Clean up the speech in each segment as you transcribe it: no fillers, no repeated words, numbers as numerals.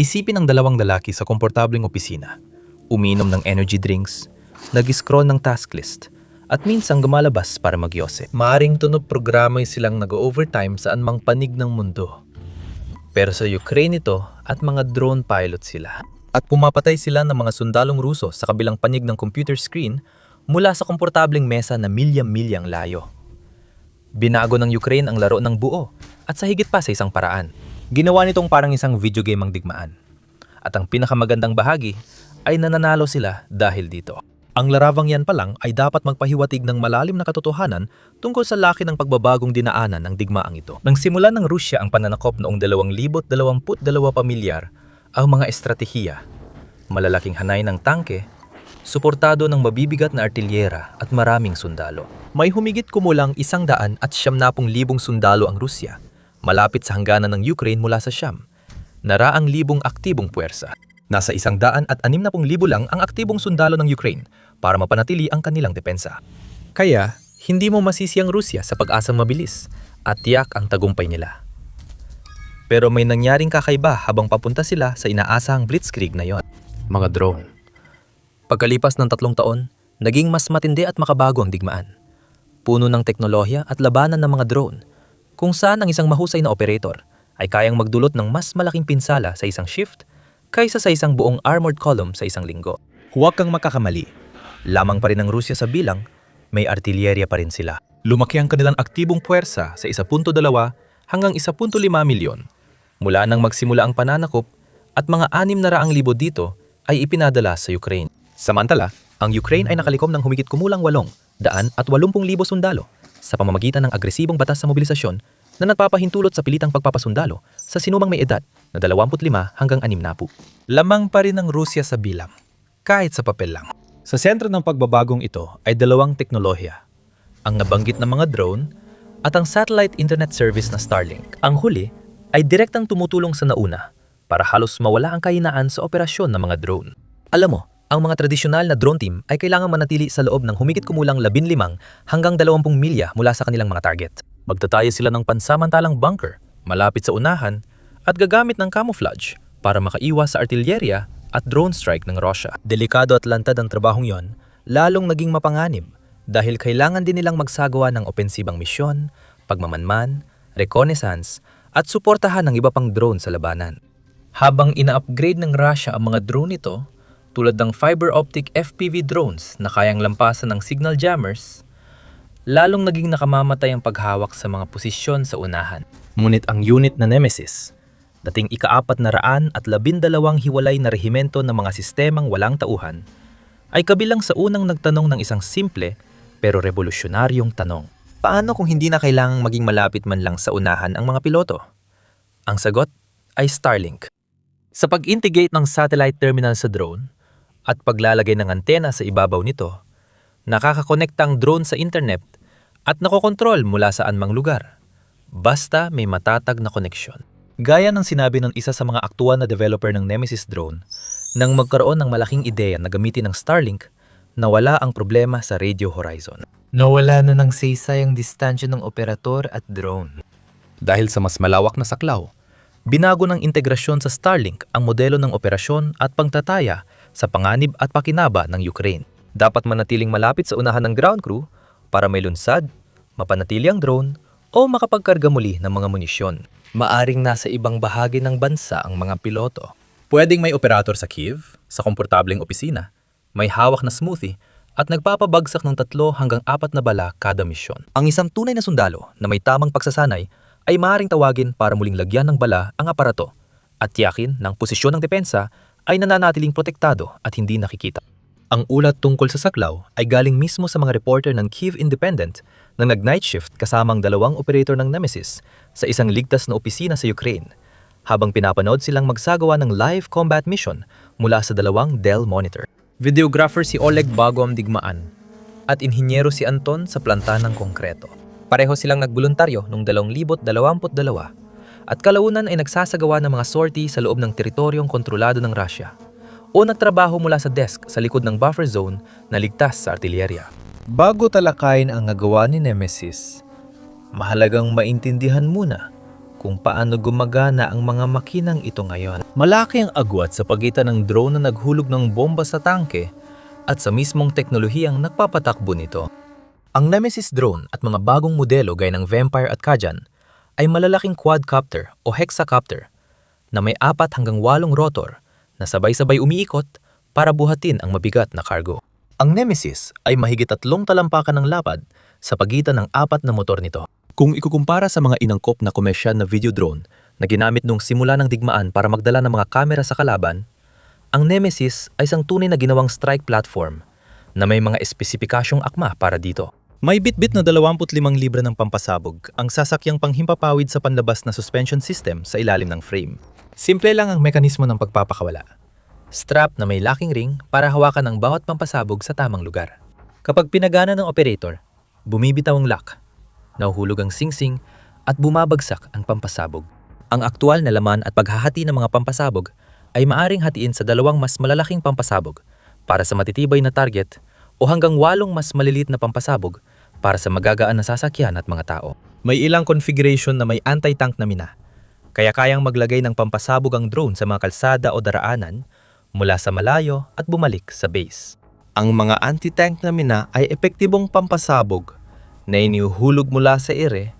Isipin ang dalawang lalaki sa komportableng opisina, uminom ng energy drinks, nag-scroll ng task list, at minsang gumalabas para magyose. Maaring tunog programay silang nag-overtime saan mang panig ng mundo. Pero sa Ukraine ito at mga drone pilot sila. At pumapatay sila ng mga sundalong Ruso sa kabilang panig ng computer screen mula sa komportableng mesa na milyang-milyang layo. Binago ng Ukraine ang laro ng buo at sa higit pa sa isang paraan. Ginawa nitong parang isang video game ang digmaan. At ang pinakamagandang bahagi ay nananalo sila dahil dito. Ang larawang yan pa lang ay dapat magpahiwatig ng malalim na katotohanan tungkol sa laki ng pagbabagong dinaanan ng digmaang ito. Nang simulan ng Rusya ang pananakop noong 2022 pamilyar, ang mga estratehiya, malalaking hanay ng tangke, suportado ng mabibigat na artilyera at maraming sundalo. May humigit kumulang 170,000 sundalo ang Rusya, malapit sa hangganan ng Ukraine mula sa Siyam, naraang libong aktibong puwersa. Nasa 160,000 lang ang aktibong sundalo ng Ukraine para mapanatili ang kanilang depensa. Kaya, hindi mo masisi ang Rusya sa pag-asang mabilis at tiyak ang tagumpay nila. Pero may nangyaring kakaiba habang papunta sila sa inaasahang blitzkrieg na yon. Mga drone. Pagkalipas ng 3 taon, naging mas matindi at makabago ang digmaan. Puno ng teknolohiya at labanan ng mga drone, kung saan ang isang mahusay na operator ay kayang magdulot ng mas malaking pinsala sa isang shift kaysa sa isang buong armored column sa isang linggo. Huwag kang makakamali. Lamang pa rin ang Rusya sa bilang, may artilyerya pa rin sila. Lumaki ang kanilang aktibong puwersa sa 1.2 hanggang 1.5 milyon. Mula nang magsimula ang pananakop at mga 600,000 dito ay ipinadala sa Ukraine. Samantala, ang Ukraine ay nakalikom ng humigit kumulang 880,000 sundalo sa pamamagitan ng agresibong batas sa mobilisasyon na nagpapahintulot sa pilitang pagpapasundalo sa sinumang may edad na 25 hanggang 60. Lamang pa rin ang Rusya sa bilang, kahit sa papel lang. Sa sentro ng pagbabagong ito ay 2 teknolohiya, ang nabanggit na mga drone at ang satellite internet service na Starlink. Ang huli ay direktang tumutulong sa nauna para halos mawala ang kahinaan sa operasyon ng mga drone. Alam mo, ang mga tradisyonal na drone team ay kailangang manatili sa loob ng humigit kumulang 15 hanggang 20 milya mula sa kanilang mga target. Magtatayo sila ng pansamantalang bunker malapit sa unahan at gagamit ng camouflage para makaiwas sa artilyerya at drone strike ng Russia. Delikado at lantad ang trabahong yon, lalong naging mapanganib dahil kailangan din nilang magsagawa ng opensibang misyon, pagmamanman, reconnaissance at suportahan ng iba pang drone sa labanan. Habang ina-upgrade ng Russia ang mga drone nito, tulad ng fiber optic FPV drones na kayang lampasan ng signal jammers, lalong naging nakamamatay ang paghawak sa mga posisyon sa unahan. Ngunit ang unit na Nemesis, dating ika-412 hiwalay na rehimento ng mga sistemang walang tauhan, ay kabilang sa unang nagtanong ng isang simple pero revolusyonaryong tanong. Paano kung hindi na kailangang maging malapit man lang sa unahan ang mga piloto? Ang sagot ay Starlink. Sa pag-integrate ng satellite terminal sa drone at paglalagay ng antena sa ibabaw nito, nakakakonekta ang drone sa internet at nakokontrol mula saan mang lugar, basta may matatag na koneksyon. Gaya ng sinabi ng isa sa mga aktual na developer ng Nemesis drone, nang magkaroon ng malaking ideya na gamitin ng Starlink, nawala ang problema sa radio horizon. Nawala na ng saysay ang distansya ng operator at drone. Dahil sa mas malawak na saklaw, binago ng integrasyon sa Starlink ang modelo ng operasyon at pangtataya sa panganib at pakinaba ng Ukraine. Dapat manatiling malapit sa unahan ng ground crew para may lunsad, mapanatili ang drone o makapagkarga muli ng mga munisyon. Maaring nasa ibang bahagi ng bansa ang mga piloto. Pwedeng may operator sa Kyiv, sa komportableng opisina, may hawak na smoothie at nagpapabagsak ng 3 hanggang 4 na bala kada misyon. Ang isang tunay na sundalo na may tamang pagsasanay ay maaaring tawagin para muling lagyan ng bala ang aparato at tiyakin ng posisyon ng depensa ay nananatiling protektado at hindi nakikita. Ang ulat tungkol sa saklaw ay galing mismo sa mga reporter ng Kyiv Independent na nag-night shift kasamang 2 operator ng Nemesis sa isang ligtas na opisina sa Ukraine habang pinapanood silang magsagawa ng live combat mission mula sa 2 Dell monitor. Videographer si Oleg bago ang digmaan at inhinyero si Anton sa planta ng konkreto. Pareho silang nagboluntaryo noong 2022 at kalaunan ay nagsasagawa ng mga sortie sa loob ng teritoryong kontrolado ng Russia o nagtrabaho mula sa desk sa likod ng buffer zone na ligtas sa artilyerya. Bago talakayin ang nagawa ni Nemesis, mahalagang maintindihan muna kung paano gumagana ang mga makinang ito ngayon. Malaki ang agwat sa pagitan ng drone na naghulog ng bomba sa tangke at sa mismong teknolohiyang nagpapatakbo nito. Ang Nemesis drone at mga bagong modelo gaya ng Vampire at Kajan ay malalaking quadcopter o hexacopter na may 4 hanggang 8 rotor na sabay-sabay umiikot para buhatin ang mabigat na cargo. Ang Nemesis ay mahigit 3 talampakan ng lapad sa pagitan ng 4 na motor nito. Kung ikukumpara sa mga inangkop na komersyal na video drone na ginamit nung simula ng digmaan para magdala ng mga kamera sa kalaban, ang Nemesis ay isang tunay na ginawang strike platform na may mga espesipikasyong akma para dito. May bitbit na 25 libra ng pampasabog ang sasakyang panghimpapawid sa panlabas na suspension system sa ilalim ng frame. Simple lang ang mekanismo ng pagpapakawala. Strap na may locking ring para hawakan ang bawat pampasabog sa tamang lugar. Kapag pinagana ng operator, bumibitaw ang lock, nahuhulog ang singsing at bumabagsak ang pampasabog. Ang aktual na laman at paghahati ng mga pampasabog ay maaring hatiin sa 2 mas malalaking pampasabog para sa matitibay na target o hanggang 8 mas maliliit na pampasabog para sa magagaan na sasakyan at mga tao. May ilang configuration na may anti-tank na mina, kaya kayang maglagay ng pampasabog ang drone sa mga kalsada o daraanan mula sa malayo at bumalik sa base. Ang mga anti-tank na mina ay epektibong pampasabog na iniuhulog mula sa ere,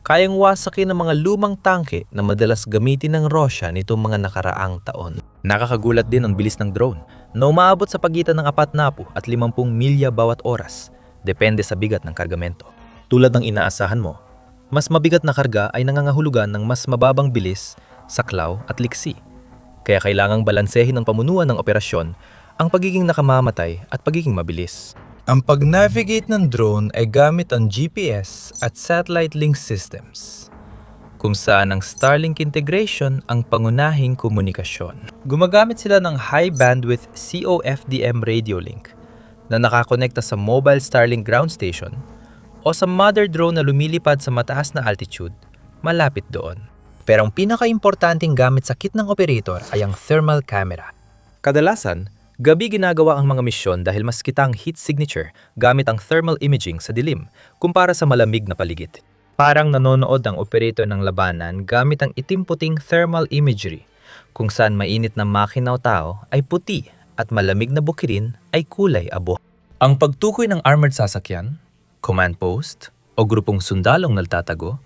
kayang wasakin ng mga lumang tangke na madalas gamitin ng Russia nitong mga nakaraang taon. Nakakagulat din ang bilis ng drone na umaabot sa pagitan ng 40 at 50 milya bawat oras, depende sa bigat ng kargamento. Tulad ng inaasahan mo, mas mabigat na karga ay nangangahulugan ng mas mababang bilis, saklaw at liksi. Kaya kailangang balansehin ng pamunuan ng operasyon ang pagiging nakamamatay at pagiging mabilis. Ang pag-navigate ng drone ay gamit ang GPS at satellite link systems, kung saan ang Starlink integration ang pangunahing komunikasyon. Gumagamit sila ng high bandwidth COFDM radio link na nakakonekta sa mobile Starlink ground station o sa mother drone na lumilipad sa mataas na altitude malapit doon. Pero ang pinaka-importanting gamit sa kit ng operator ay ang thermal camera. Kadalasan, gabi ginagawa ang mga misyon dahil mas kitang heat signature gamit ang thermal imaging sa dilim kumpara sa malamig na paligid. Parang nanonood ang operator ng labanan gamit ang itim-puting thermal imagery, kung saan mainit na makina o tao ay puti at malamig na bukirin ay kulay abo. Ang pagtukoy ng armored sasakyan, command post o grupong sundalong nagtatago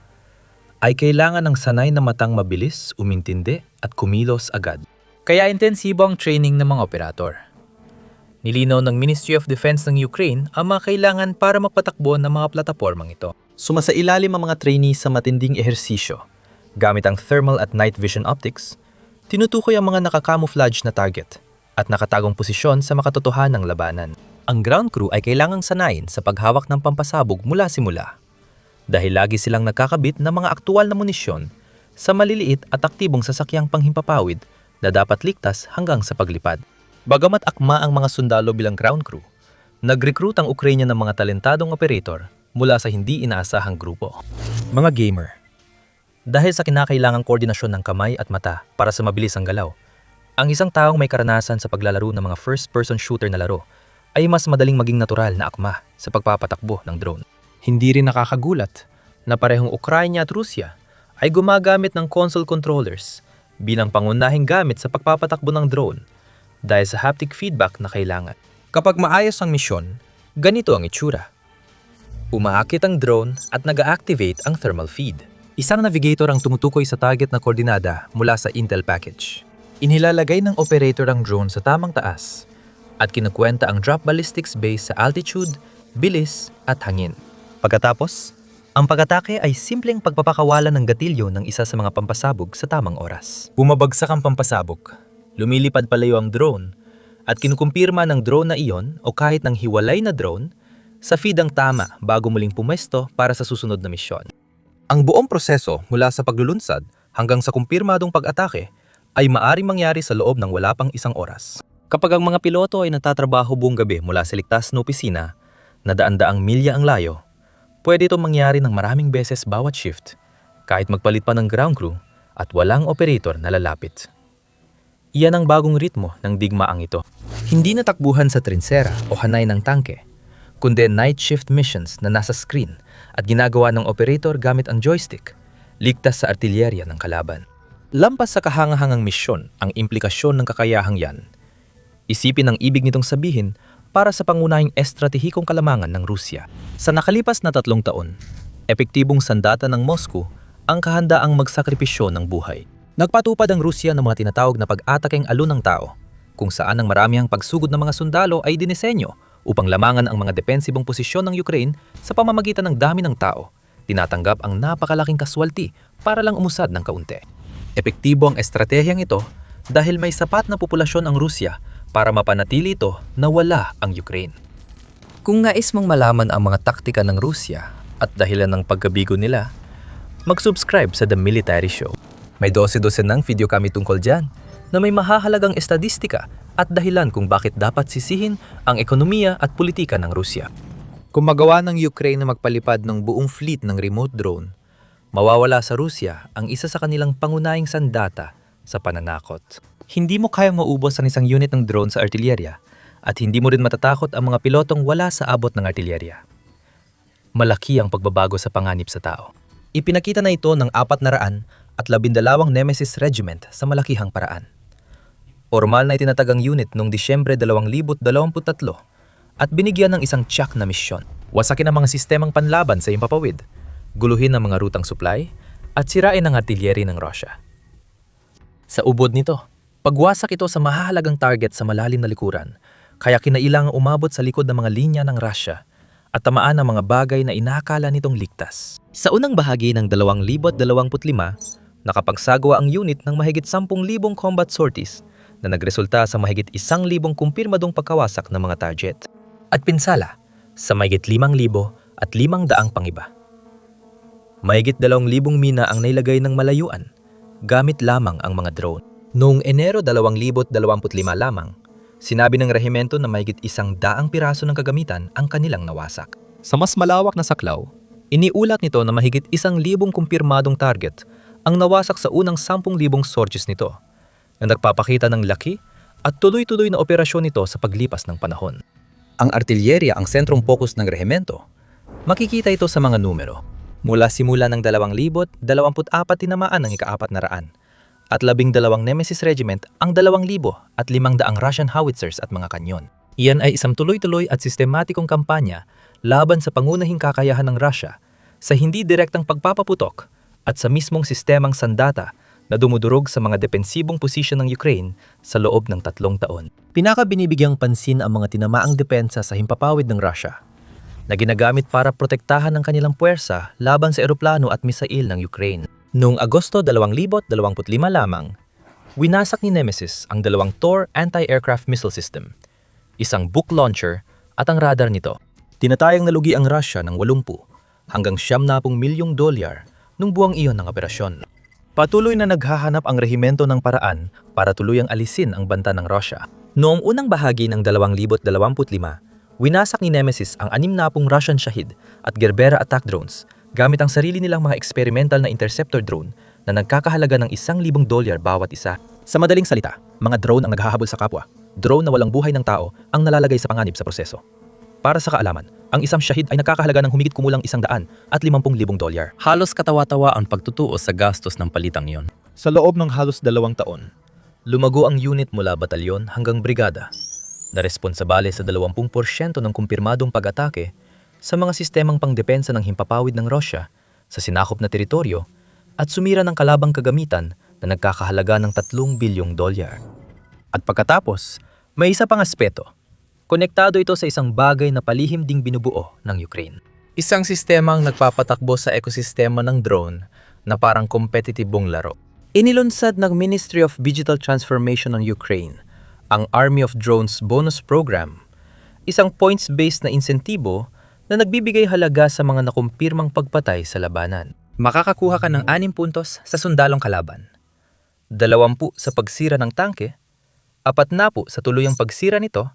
ay kailangan ng sanay na matang mabilis, umintindi at kumilos agad. Kaya intensibo ang training ng mga operator. Nilinaw ng Ministry of Defense ng Ukraine ang mga kailangan para magpatakbo ng mga platapormang ito. Sumasailalim ang mga trainees sa matinding ehersisyo. Gamit ang thermal at night vision optics, tinutukoy ang mga nakakamuflage na target at nakatagong posisyon sa makatotohanang labanan. Ang ground crew ay kailangang sanayin sa paghawak ng pampasabog mula simula, dahil lagi silang nagkakabit ng mga aktual na munisyon sa maliliit at aktibong sasakyang panghimpapawid na dapat ligtas hanggang sa paglipad. Bagamat akma ang mga sundalo bilang ground crew, nag-recruit ang Ukraine ng mga talentadong operator mula sa hindi inaasahang grupo. Mga gamer. Dahil sa kinakailangang koordinasyon ng kamay at mata para sa mabilis ang galaw, ang isang taong may karanasan sa paglalaro ng mga first-person shooter na laro ay mas madaling maging natural na akma sa pagpapatakbo ng drone. Hindi rin nakakagulat na parehong Ukraine at Rusya ay gumagamit ng console controllers bilang pangunahing gamit sa pagpapatakbo ng drone dahil sa haptic feedback na kailangan. Kapag maayos ang misyon, ganito ang itsura. Umaakit ang drone at nag-activate ang thermal feed. Isang navigator ang tumutukoy sa target na koordinada mula sa Intel package. Inilalagay ng operator ang drone sa tamang taas at kinukwenta ang drop ballistics base sa altitude, bilis at hangin. Pagkatapos, ang pag-atake ay simpleng pagpapakawala ng gatilyo ng isa sa mga pampasabog sa tamang oras. Bumabagsak ang pampasabog, lumilipad palayo ang drone, at kinukumpirma ng drone na iyon o kahit ng hiwalay na drone sa feed ang tama bago muling pumesto para sa susunod na misyon. Ang buong proseso mula sa paglulunsad hanggang sa kumpirmadong pag-atake ay maaaring mangyari sa loob ng wala pang 1 oras. Kapag ang mga piloto ay nagtatrabaho buong gabi mula sa ligtas na opisina na daan-daang milya ang layo, pwede itong mangyari ng maraming beses bawat shift, kahit magpalit pa ng ground crew at walang operator na lalapit. Iyan ang bagong ritmo ng digmaang ito. Hindi na takbuhan sa trinsera o hanay ng tangke, kundi night shift missions na nasa screen at ginagawa ng operator gamit ang joystick, ligtas sa artilyerya ng kalaban. Lampas sa kahangahangang misyon ang implikasyon ng kakayahang yan. Isipin ang ibig nitong sabihin para sa pangunahing estratehikong kalamangan ng Rusya. Sa nakalipas na 3 taon, epektibong sandata ng Moscow ang kahandaang magsakripisyo ng buhay. Nagpatupad ang Rusya ng mga tinatawag na pag-atakeng alun ng tao, kung saan ang maramihang pagsugod ng mga sundalo ay dinisenyo upang lamangan ang mga depensibong posisyon ng Ukraine sa pamamagitan ng dami ng tao. Tinatanggap ang napakalaking kaswalti para lang umusad ng kaunti. Epektibo ang estratehiyang ito dahil may sapat na populasyon ang Rusya para mapanatili ito na wala ang Ukraine. Kung nais mong malaman ang mga taktika ng Rusya at dahilan ng pagkabigo nila, mag-subscribe sa The Military Show. May 12-12 ng video kami tungkol dyan na may mahahalagang estadistika at dahilan kung bakit dapat sisihin ang ekonomiya at politika ng Rusya. Kung magawa ng Ukraine na magpalipad ng buong fleet ng remote drone, mawawala sa Rusya ang isa sa kanilang pangunahing sandata sa pananakot. Hindi mo kayang maubos ang isang unit ng drone sa artilyerya at hindi mo rin matatakot ang mga pilotong wala sa abot ng artilyerya. Malaki ang pagbabago sa panganib sa tao. Ipinakita na ito ng 412 Nemesis Regiment sa malakihang paraan. Formal na itinatag ang unit noong Disyembre 2023 at binigyan ng isang tiyak na misyon. Wasakin ang mga sistemang panlaban sa himpapawid, guluhin ang mga rutang supply, at sirain ang artillery ng Russia. Sa ubod nito, pagwasak ito sa mahahalagang target sa malalim na likuran, kaya kinailangang umabot sa likod ng mga linya ng Russia at tamaan ang mga bagay na inakala nitong ligtas. Sa unang bahagi ng 2025, nakapagsagawa ang unit ng mahigit 10,000 combat sorties na nagresulta sa mahigit 1,000 kumpirmadong pagkawasak ng mga target at pinsala sa mahigit 5,500 pangiba. Mahigit 2,000 mina ang nailagay ng malayuan gamit lamang ang mga drone. Noong Enero 2025 lamang, sinabi ng rehimento na mahigit 100 piraso ng kagamitan ang kanilang nawasak. Sa mas malawak na saklaw, iniulat nito na mahigit 1,000 kumpirmadong target ang nawasak sa unang 10,000 sorties nito, na nagpapakita ng laki at tuloy-tuloy na operasyon nito sa paglipas ng panahon. Ang artilyerya ang sentrong focus ng rehimento. Makikita ito sa mga numero. Mula simula ng 2,024 tinamaan ng ika-400 at 12 Nemesis Regiment ang 2,500 Russian howitzers at mga kanyon. Iyan ay isang tuloy-tuloy at sistematikong kampanya laban sa pangunahing kakayahan ng Russia sa hindi direktang pagpapaputok at sa mismong sistemang sandata na dumudurog sa mga depensibong posisyon ng Ukraine sa loob ng 3 taon. Pinakabinibigyang pansin ang mga tinamaang depensa sa himpapawid ng Russia na ginagamit para protektahan ang kanilang puwersa laban sa eroplano at misail ng Ukraine. Noong Agosto 2025 lamang, winasak ni Nemesis ang 2 Tor anti-aircraft missile system, isang Buk launcher at ang radar nito. Tinatayang nalugi ang Russia ng 80 hanggang $70 milyong nung buwang iyon ng operasyon. Patuloy na naghahanap ang rehimento ng paraan para tuluyang alisin ang banta ng Russia. Noong unang bahagi ng 2025, winasak ni Nemesis ang 60 Russian Shahid at Gerbera attack drones gamit ang sarili nilang mga experimental na interceptor drone na nagkakahalaga ng $1,000 bawat isa. Sa madaling salita, mga drone ang naghahabol sa kapwa. Drone na walang buhay ng tao ang nalalagay sa panganib sa proseso. Para sa kaalaman, ang isang Shahid ay nagkakahalaga ng humigit kumulang $150,000. Halos katawa-tawa ang pagtutuos sa gastos ng palitang yon. Sa loob ng halos 2 taon, lumago ang unit mula batalyon hanggang brigada, na responsabale sa 20% ng kumpirmadong pag-atake sa mga sistemang pangdepensa ng himpapawid ng Russia sa sinakop na teritoryo at sumira ng kalabang kagamitan na nagkakahalaga ng $3 bilyong. At pagkatapos, may isa pang aspeto. Konektado ito sa isang bagay na palihim ding binubuo ng Ukraine. Isang sistemang nagpapatakbo sa ekosistema ng drone na parang kompetitibong laro. Inilunsad ng Ministry of Digital Transformation ng Ukraine ang Army of Drones Bonus Program, isang points-based na insentibo na nagbibigay halaga sa mga nakumpirmang pagpatay sa labanan. Makakakuha ka ng 6 puntos sa sundalong kalaban, 20 sa pagsira ng tangke, 40 sa tuluyang pagsira nito,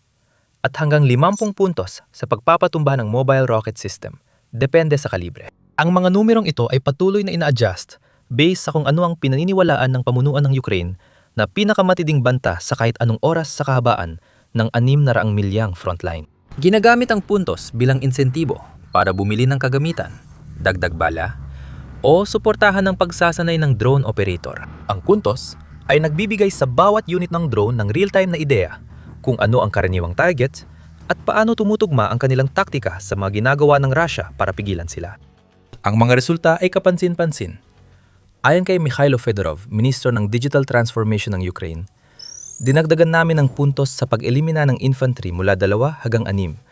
at hanggang 50 puntos sa pagpapatumba ng mobile rocket system, depende sa kalibre. Ang mga numerong ito ay patuloy na ina-adjust based sa kung ano ang pinaniniwalaan ng pamunuan ng Ukraine na pinakamatinding banta sa kahit anong oras sa kahabaan ng 600 milyang frontline. Ginagamit ang puntos bilang insentibo para bumili ng kagamitan, dagdag bala, o suportahan ng pagsasanay ng drone operator. Ang Puntos ay nagbibigay sa bawat unit ng drone ng real-time na ideya kung ano ang karaniwang target at paano tumutugma ang kanilang taktika sa mga ginagawa ng Russia para pigilan sila. Ang mga resulta ay kapansin-pansin. Ayon kay Mikhailo Fedorov, Ministro ng Digital Transformation ng Ukraine, dinagdagan namin ang puntos sa pag-elimina ng infantry mula 2 hanggang 6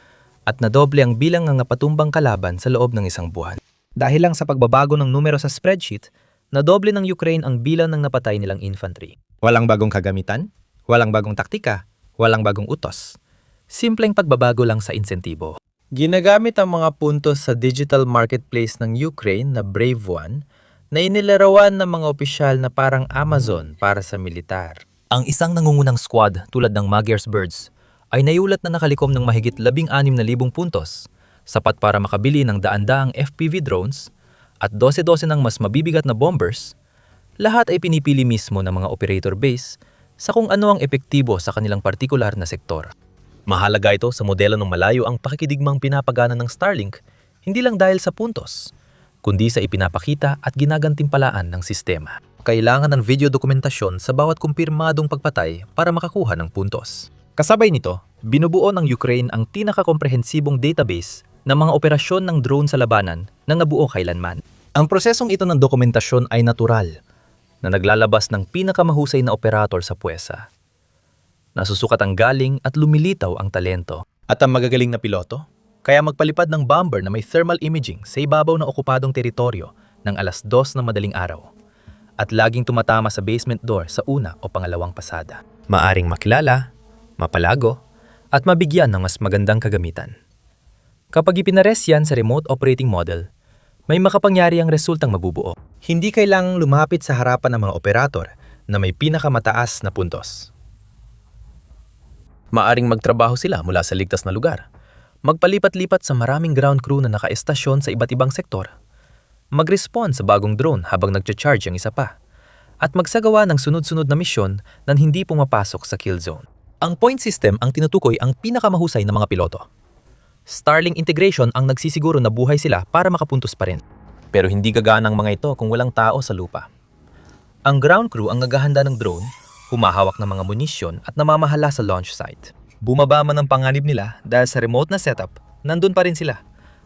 at nadoble ang bilang ng napatumbang kalaban sa loob ng isang buwan. Dahil lang sa pagbabago ng numero sa spreadsheet, nadoble ng Ukraine ang bilang ng napatay nilang infantry. Walang bagong kagamitan, walang bagong taktika, walang bagong utos. Simpleng pagbabago lang sa insentibo. Ginagamit ang mga puntos sa digital marketplace ng Ukraine na Brave One na inilarawan ng mga opisyal na parang Amazon para sa militar. Ang isang nangungunang squad tulad ng Magyar's Birds ay nayulat na nakalikom ng mahigit 16,000 puntos, sapat para makabili ng daan-daang FPV drones at 12-12 ng mas mabibigat na bombers. Lahat ay pinipili mismo ng mga operator base sa kung ano ang epektibo sa kanilang partikular na sektor. Mahalaga ito sa modelo ng malayo ang pakikidigmang pinapagana ng Starlink, hindi lang dahil sa puntos, kundi sa ipinapakita at ginagantimpalaan ng sistema. Kailangan ng video dokumentasyon sa bawat kumpirmadong pagpatay para makakuha ng puntos. Kasabay nito, binubuo ng Ukraine ang pinakakomprehensibong database ng mga operasyon ng drone sa labanan na nabuo kailanman. Ang prosesong ito ng dokumentasyon ay natural, na naglalabas ng pinakamahusay na operator sa puwersa. Nasusukat ang galing at lumilitaw ang talento. At ang magagaling na piloto, kaya magpalipad ng bomber na may thermal imaging sa ibabaw ng okupadong teritoryo ng 2:00 ng madaling araw. At laging tumatama sa basement door sa una o pangalawang pasada. Maaring makilala, mapalago, at mabigyan ng mas magandang kagamitan. Kapag ipinares yan sa remote operating model, may makapangyari ang resultang mabubuo. Hindi kailangang lumapit sa harapan ng mga operator na may pinakamataas na puntos. Maaring magtrabaho sila mula sa ligtas na lugar, magpalipat-lipat sa maraming ground crew na nakaestasyon sa iba't ibang sektor, mag-respond sa bagong drone habang nagcha-charge ang isa pa, at magsagawa ng sunod-sunod na misyon na hindi pumapasok sa kill zone. Ang point system ang tinutukoy ang pinakamahusay na mga piloto. Starlink integration ang nagsisiguro na buhay sila para makapuntos pa rin. Pero hindi gagana ang mga ito kung walang tao sa lupa. Ang ground crew ang naghahanda ng drone, humahawak ng mga munisyon at namamahala sa launch site. Bumaba man ang panganib nila dahil sa remote na setup, nandun pa rin sila.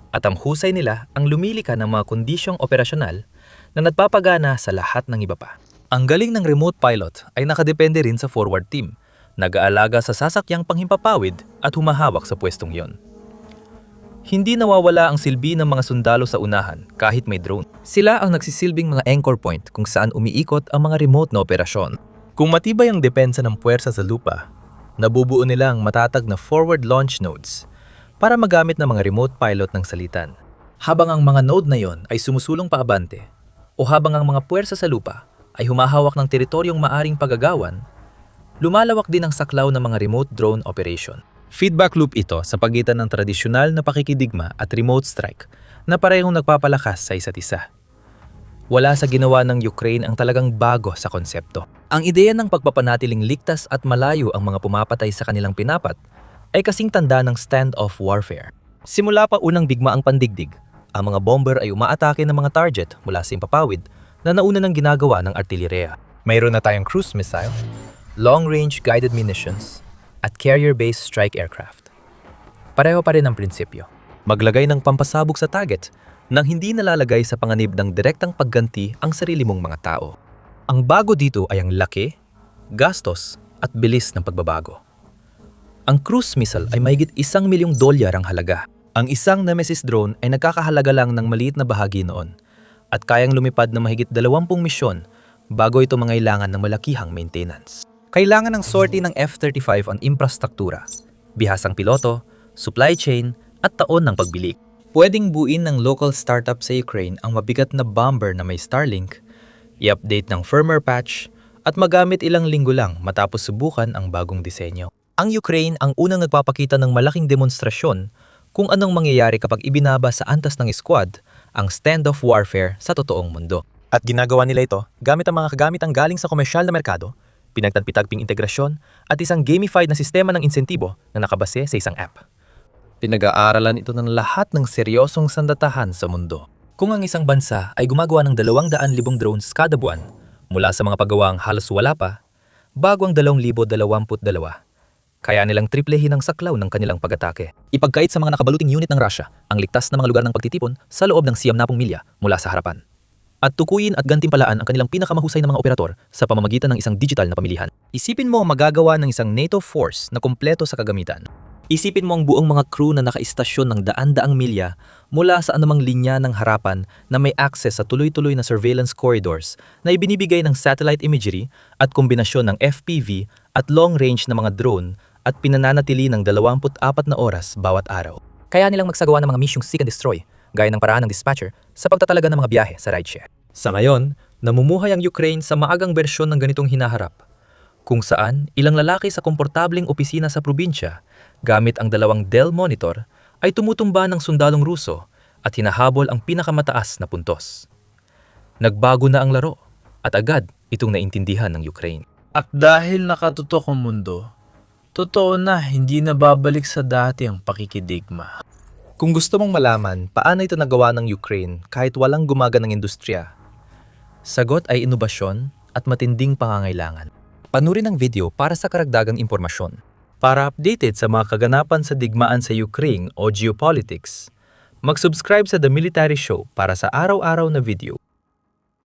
At ang husay nila ang lumilika ng mga kondisyong operasyonal na nagpapagana sa lahat ng iba pa. Ang galing ng remote pilot ay nakadepende rin sa forward team, nag-aalaga sa sasakyang panghimpapawid at humahawak sa pwestong yon. Hindi nawawala ang silbi ng mga sundalo sa unahan kahit may drone. Sila ang nagsisilbing mga anchor point kung saan umiikot ang mga remote na operasyon. Kung matibay ang depensa ng puwersa sa lupa, nabubuo nila ang matatag na forward launch nodes para magamit ng mga remote pilot ng salitan. Habang ang mga node na yon ay sumusulong paabante o habang ang mga puwersa sa lupa ay humahawak ng teritoryong maaring pagagawan, lumalawak din ang saklaw ng mga remote drone operation. Feedback loop ito sa pagitan ng tradisyonal na pakikidigma at remote strike na parehong nagpapalakas sa isa't isa. Wala sa ginawa ng Ukraine ang talagang bago sa konsepto. Ang ideya ng pagpapanatiling ligtas at malayo ang mga pumapatay sa kanilang pinapat ay kasing tanda ng standoff warfare. Simula pa unang digmaang pandigdig, ang mga bomber ay umaatake ng mga target mula sa impapawid na nauna ng ginagawa ng artilleria. Mayroon na tayong cruise missile, long-range guided munitions, at carrier-based strike aircraft. Pareho pa rin ang prinsipyo. Maglagay ng pampasabog sa target nang hindi nalalagay sa panganib ng direktang pagganti ang sarili mong mga tao. Ang bago dito ay ang laki, gastos, at bilis ng pagbabago. Ang cruise missile ay mahigit $1,000,000 ang halaga. Ang isang Nemesis drone ay nagkakahalaga lang ng maliit na bahagi noon at kayang lumipad ng mahigit 20 misyon bago ito mangailangan ng malakihang maintenance. Kailangan ng sorti ng F-35 ang infrastruktura, bihasang piloto, supply chain, at taon ng pagbilik. Pwedeng buuin ng local startup sa Ukraine ang mabigat na bomber na may Starlink, i-update ng firmware patch, at magamit ilang linggo lang matapos subukan ang bagong disenyo. Ang Ukraine ang unang nagpapakita ng malaking demonstrasyon kung anong mangyayari kapag ibinaba sa antas ng squad ang standoff warfare sa totoong mundo. At ginagawa nila ito gamit ang mga kagamitang galing sa komersyal na merkado, pinagtagpi-tagping integrasyon, at isang gamified na sistema ng insentibo na nakabase sa isang app. Pinag-aaralan ito ng lahat ng seryosong sandatahan sa mundo. Kung ang isang bansa ay gumagawa ng 200,000 drones kada buwan, mula sa mga paggawang halos wala pa, bago ang 2022, kaya nilang triplehin ang saklaw ng kanilang pag-atake. Ipagkait sa mga nakabaluting unit ng Russia ang ligtas na mga lugar ng pagtitipon sa loob ng 90 milya mula sa harapan. At tukuyin at gantimpalaan ang kanilang pinakamahusay na mga operator sa pamamagitan ng isang digital na pamilihan. Isipin mo ang magagawa ng isang NATO force na kumpleto sa kagamitan. Isipin mo ang buong mga crew na nakaistasyon ng daan-daang milya mula sa anumang linya ng harapan na may access sa tuloy-tuloy na surveillance corridors na ibinibigay ng satellite imagery at kombinasyon ng FPV at long-range na mga drone at pinananatili ng 24 na oras bawat araw. Kaya nilang magsagawa ng mga misyong seek and destroy, gaya ng paraan ng dispatcher sa pagtatalaga ng mga biyahe sa rideshare. Sa ngayon, namumuhay ang Ukraine sa maagang bersyon ng ganitong hinaharap, kung saan ilang lalaki sa komportableng opisina sa probinsya gamit ang 2 Dell monitor ay tumutumba ng sundalong Ruso at hinahabol ang pinakamataas na puntos. Nagbago na ang laro at agad itong naintindihan ng Ukraine. At dahil nakatutok ang mundo, totoo na hindi na babalik sa dati ang pakikidigma. Kung gusto mong malaman paano ito nagawa ng Ukraine kahit walang gumaganang industriya, sagot ay inobasyon at matinding pangangailangan. Panurin ang video para sa karagdagang impormasyon. Para updated sa mga kaganapan sa digmaan sa Ukraine o geopolitics, mag-subscribe sa The Military Show para sa araw-araw na video.